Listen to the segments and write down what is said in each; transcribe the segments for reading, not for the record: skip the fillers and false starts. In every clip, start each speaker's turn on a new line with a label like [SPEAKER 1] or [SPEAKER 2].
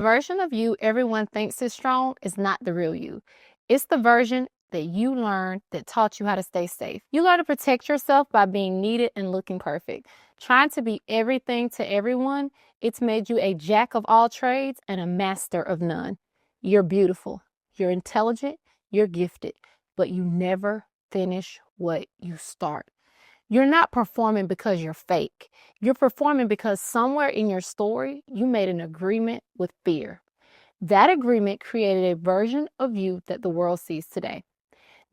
[SPEAKER 1] The version of you everyone thinks is strong is not the real you. It's the version that you learned that taught you how to stay safe. You learn to protect yourself by being needed and looking perfect. Trying to be everything to everyone, it's made you a jack of all trades and a master of none. You're beautiful, you're intelligent, you're gifted, but you never finish what you start. You're not performing because you're fake. You're performing because somewhere in your story, you made an agreement with fear. That agreement created a version of you that the world sees today.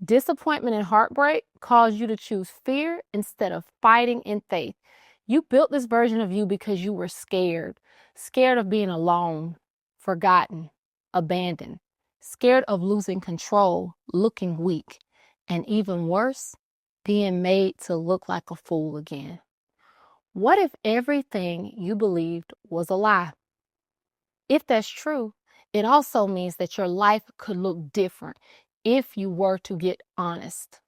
[SPEAKER 1] Disappointment and heartbreak caused you to choose fear instead of fighting in faith. You built this version of you because you were scared of being alone, forgotten, abandoned, scared of losing control, looking weak, and even worse, being made to look like a fool again. What if everything you believed was a lie? If that's true, it also means that your life could look different if you were to get honest.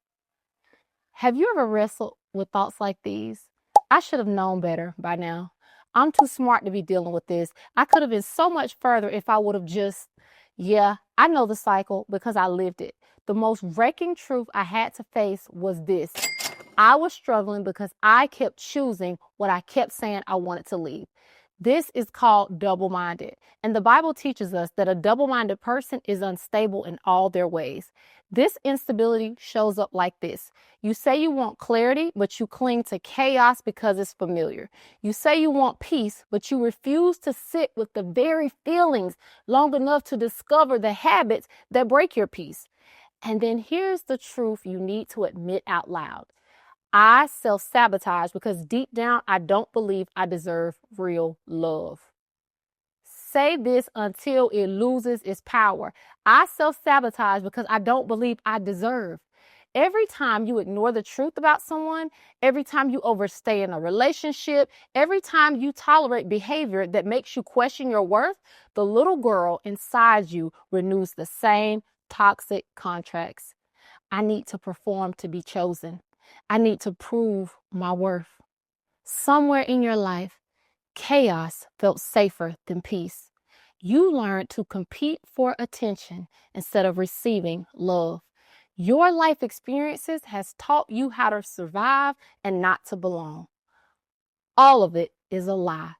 [SPEAKER 1] Have you ever wrestled with thoughts like these? I should have known better by now. I'm too smart to be dealing with this. I could have been so much further if I would have just, I know the cycle because I lived it. The most wrecking truth I had to face was this. I was struggling because I kept choosing what I kept saying I wanted to leave. This is called double-minded. And the Bible teaches us that a double-minded person is unstable in all their ways. This instability shows up like this. You say you want clarity, but you cling to chaos because it's familiar. You say you want peace, but you refuse to sit with the very feelings long enough to discover the habits that break your peace. And then here's the truth you need to admit out loud. I self-sabotage because deep down, I don't believe I deserve real love. Say this until it loses its power. I self-sabotage because I don't believe I deserve. Every time you ignore the truth about someone, every time you overstay in a relationship, every time you tolerate behavior that makes you question your worth, the little girl inside you renews the same toxic contracts. I need to perform to be chosen. I need to prove my worth. Somewhere in your life, chaos felt safer than peace. You learned to compete for attention instead of receiving love. Your life experiences has taught you how to survive and not to belong. All of it is a lie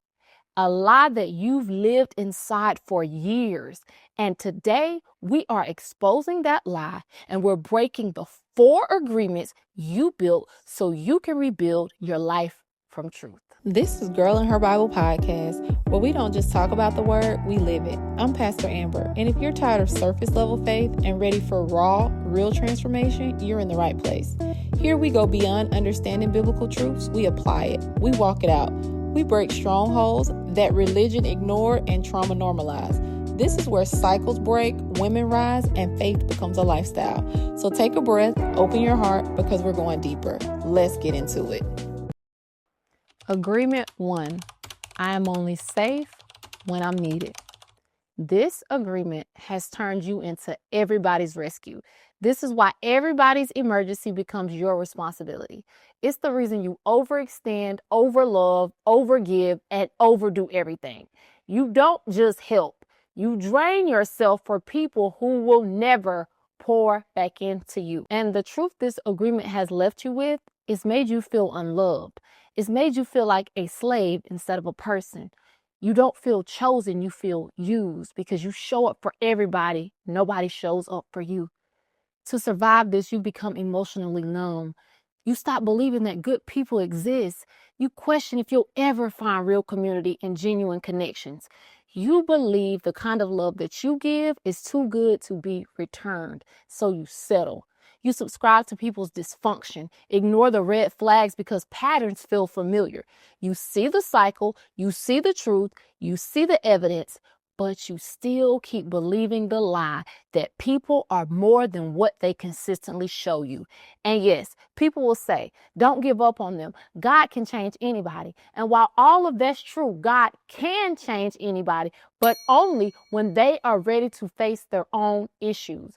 [SPEAKER 1] that you've lived inside for years. And today we are exposing that lie and we're breaking the 4 agreements you built so you can rebuild your life from truth.
[SPEAKER 2] This is Girl in Her Bible podcast, where we don't just talk about the word, we live it. I'm Pastor Amber, and if you're tired of surface level faith and ready for raw, real transformation, you're in the right place. Here we go beyond understanding biblical truths, we apply it, we walk it out. We break strongholds that religion ignored and trauma normalized. This is where cycles break, women rise, and faith becomes a lifestyle. So take a breath, open your heart, because we're going deeper. Let's get into it.
[SPEAKER 1] Agreement 1. I am only safe when I'm needed. This agreement has turned you into everybody's rescue. This is why everybody's emergency becomes your responsibility. It's the reason you overextend, overlove, overgive, and overdo everything. You don't just help. You drain yourself for people who will never pour back into you. And the truth this agreement has left you with is made you feel unloved. It's made you feel like a slave instead of a person. You don't feel chosen, you feel used because you show up for everybody. Nobody shows up for you. To survive this, you become emotionally numb. You stop believing that good people exist. You question if you'll ever find real community and genuine connections. You believe the kind of love that you give is too good to be returned, so you settle. You subscribe to people's dysfunction, ignore the red flags because patterns feel familiar. You see the cycle, you see the truth, you see the evidence, but you still keep believing the lie that people are more than what they consistently show you. And yes, people will say, don't give up on them. God can change anybody. And while all of that's true, God can change anybody, but only when they are ready to face their own issues.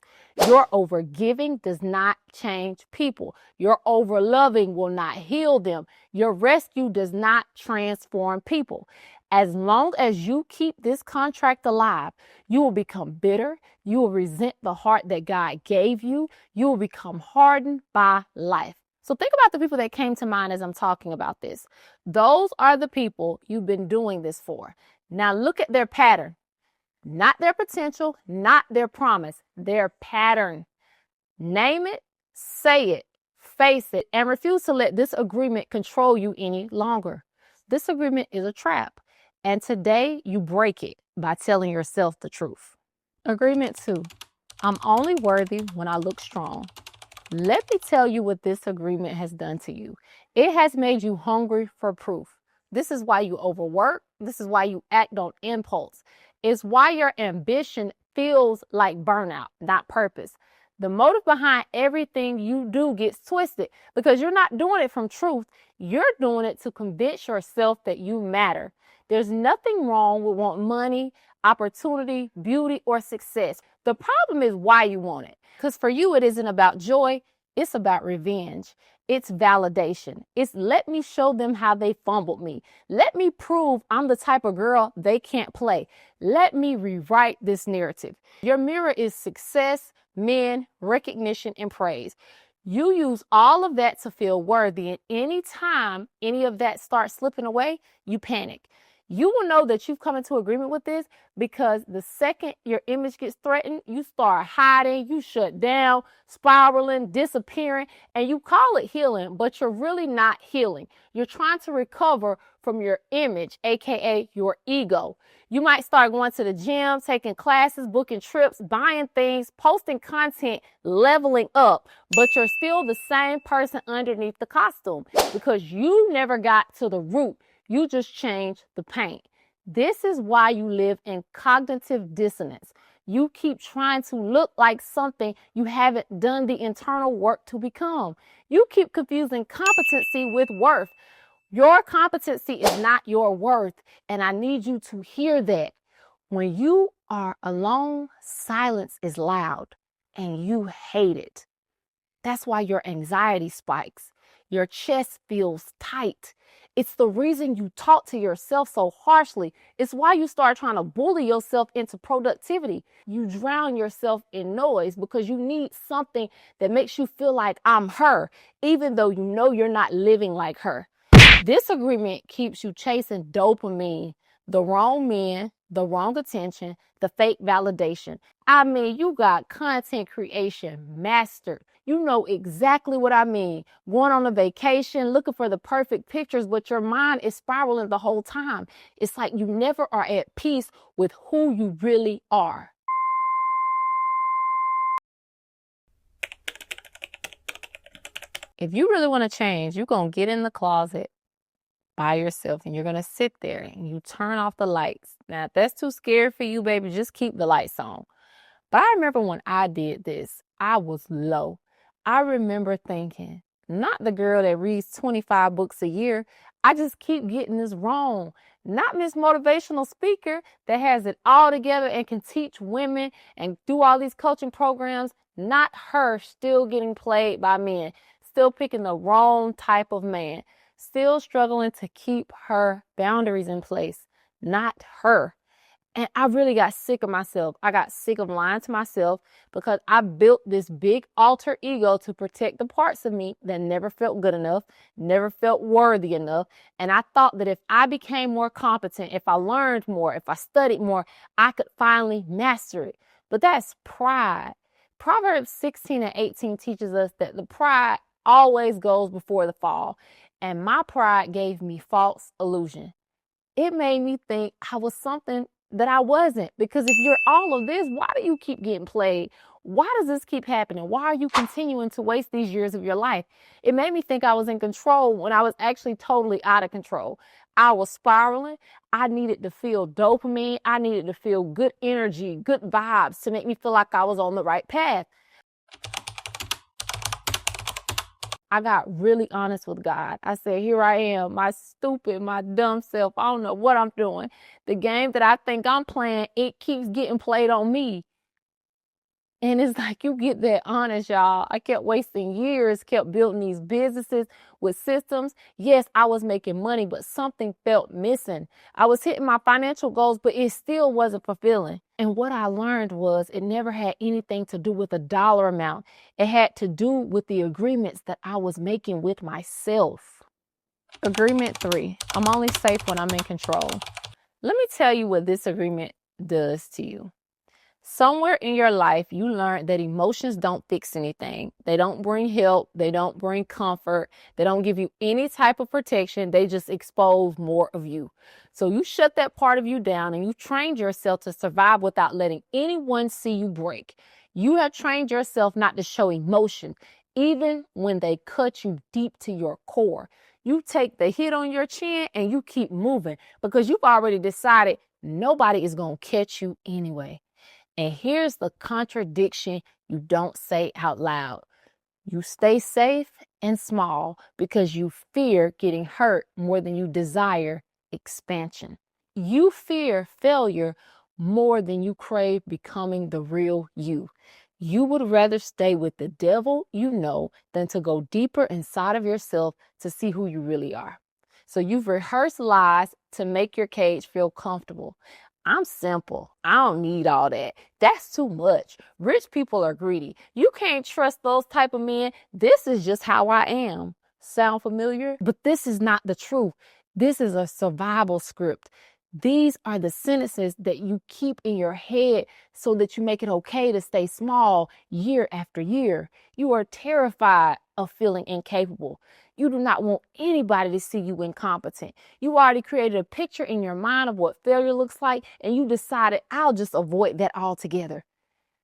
[SPEAKER 1] Your overgiving does not change people. Your overloving will not heal them. Your rescue does not transform people. As long as you keep this contract alive, you will become bitter. You will resent the heart that God gave you. You will become hardened by life. So think about the people that came to mind as I'm talking about this. Those are the people you've been doing this for. Now look at their pattern, not their potential, not their promise, their pattern. Name it, say it, face it, and refuse to let this agreement control you any longer. This agreement is a trap, and today you break it by telling yourself the truth. Agreement 2. I'm only worthy when I look strong. Let me tell you what this agreement has done to you. It has made you hungry for proof. This is why you overwork. This is why you act on impulse. It's why your ambition feels like burnout, not purpose. The motive behind everything you do gets twisted because you're not doing it from truth. You're doing it to convince yourself that you matter. There's nothing wrong with wanting money, opportunity, beauty, or success. The problem is why you want it. Because for you, it isn't about joy. It's about revenge. It's validation. It's let me show them how they fumbled me. Let me prove I'm the type of girl they can't play. Let me rewrite this narrative. Your mirror is success, men, recognition, and praise. You use all of that to feel worthy, and anytime any of that starts slipping away, you panic. You will know that you've come into agreement with this because the second your image gets threatened, you start hiding, you shut down, spiraling, disappearing, and you call it healing, but you're really not healing. You're trying to recover from your image, aka your ego. You might start going to the gym, taking classes, booking trips, buying things, posting content, leveling up, but you're still the same person underneath the costume because you never got to the root. You just changed the paint. This is why you live in cognitive dissonance. You keep trying to look like something you haven't done the internal work to become. You keep confusing competency with worth. Your competency is not your worth, and I need you to hear that. When you are alone, silence is loud, and you hate it. That's why your anxiety spikes. Your chest feels tight. It's the reason you talk to yourself so harshly. It's why you start trying to bully yourself into productivity. You drown yourself in noise because you need something that makes you feel like I'm her, even though you know you're not living like her. This agreement keeps you chasing dopamine, the wrong men, the wrong attention, the fake validation. I mean, you got content creation mastered. You know exactly what I mean. Going on a vacation, looking for the perfect pictures, but your mind is spiraling the whole time. It's like you never are at peace with who you really are. If you really want to change, you're going to get in the closet by yourself and you're going to sit there and you turn off the lights. Now, if that's too scary for you, baby, just keep the lights on. But I remember when I did this, I was low. I remember thinking, not the girl that reads 25 books a year. I just keep getting this wrong. Not Miss Motivational Speaker that has it all together and can teach women and do all these coaching programs. Not her, still getting played by men, still picking the wrong type of man, still struggling to keep her boundaries in place. Not her. And I really got sick of myself. I got sick of lying to myself because I built this big alter ego to protect the parts of me that never felt good enough, never felt worthy enough. And I thought that if I became more competent, if I learned more, if I studied more, I could finally master it. But that's pride. Proverbs 16 and 18 teaches us that the pride always goes before the fall. And my pride gave me false illusion. It made me think I was something that I wasn't. Because if you're all of this, why do you keep getting played? Why does this keep happening? Why are you continuing to waste these years of your life? It made me think I was in control when I was actually totally out of control. I was spiraling. I needed to feel dopamine. I needed to feel good energy, good vibes to make me feel like I was on the right path. I got really honest with God. I said, here I am, my stupid, my dumb self. I don't know what I'm doing. The game that I think I'm playing, it keeps getting played on me. And it's like you get that honest, y'all. I kept wasting years, kept building these businesses with systems. Yes, I was making money, but something felt missing. I was hitting my financial goals, but it still wasn't fulfilling. And what I learned was it never had anything to do with a dollar amount. It had to do with the agreements that I was making with myself. Agreement 3, I'm only safe when I'm in control. Let me tell you what this agreement does to you. Somewhere in your life, you learned that emotions don't fix anything. They don't bring help. They don't bring comfort. They don't give you any type of protection. They just expose more of you. So you shut that part of you down and you trained yourself to survive without letting anyone see you break. You have trained yourself not to show emotion, even when they cut you deep to your core. You take the hit on your chin and you keep moving because you've already decided nobody is going to catch you anyway. And here's the contradiction you don't say out loud. You stay safe and small because you fear getting hurt more than you desire expansion. You fear failure more than you crave becoming the real you. You would rather stay with the devil you know than to go deeper inside of yourself to see who you really are. So you've rehearsed lies to make your cage feel comfortable. I'm simple. I don't need all that. That's too much. Rich people are greedy. You can't trust those type of men. This is just how I am. Sound familiar? But this is not the truth. This is a survival script. These are the sentences that you keep in your head so that you make it okay to stay small year after year. You are terrified of feeling incapable. You do not want anybody to see you incompetent. You already created a picture in your mind of what failure looks like, and you decided, I'll just avoid that altogether.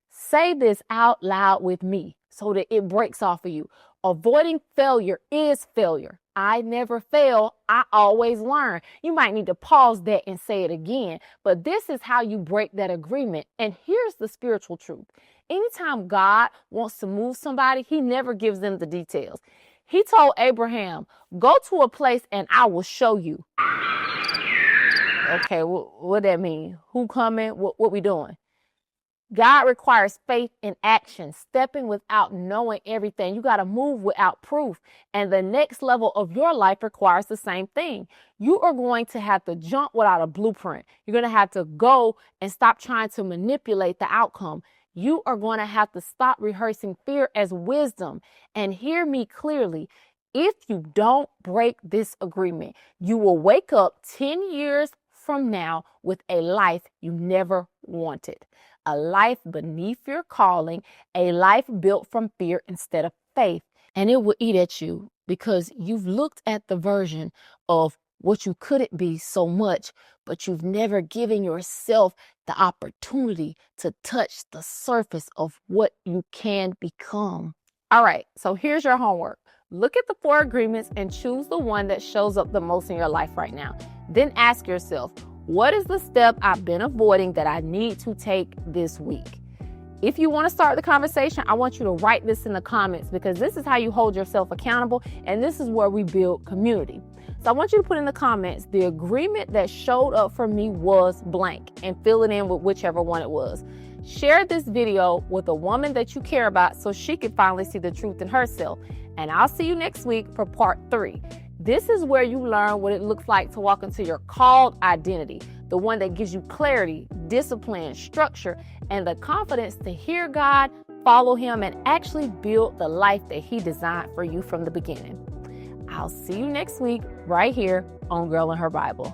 [SPEAKER 1] Say this out loud with me so that it breaks off of you. Avoiding failure is failure. I never fail. I always learn. You might need to pause that and say it again, but this is how you break that agreement. And here's the spiritual truth. Anytime God wants to move somebody, he never gives them the details. He told Abraham, go to a place and I will show you. Okay, what that mean? Who coming? What we doing? God requires faith in action, stepping without knowing everything. You got to move without proof. And the next level of your life requires the same thing. You are going to have to jump without a blueprint. You're going to have to go and stop trying to manipulate the outcome. You are going to have to stop rehearsing fear as wisdom. And hear me clearly. If you don't break this agreement, you will wake up 10 years from now with a life you never wanted. A life beneath your calling, a life built from fear instead of faith. And it will eat at you because you've looked at the version of what you couldn't be so much, but you've never given yourself the opportunity to touch the surface of what you can become. All right, so here's your homework. Look at the 4 agreements and choose the one that shows up the most in your life right now. Then ask yourself, what is the step I've been avoiding that I need to take this week? If you want to start the conversation, I want you to write this in the comments because this is how you hold yourself accountable and this is where we build community. So I want you to put in the comments, the agreement that showed up for me was blank and fill it in with whichever one it was. Share this video with a woman that you care about so she can finally see the truth in herself. And I'll see you next week for part 3. This is where you learn what it looks like to walk into your called identity, the one that gives you clarity, discipline, structure, and the confidence to hear God, follow him, and actually build the life that he designed for you from the beginning. I'll see you next week right here on Girl and Her Bible.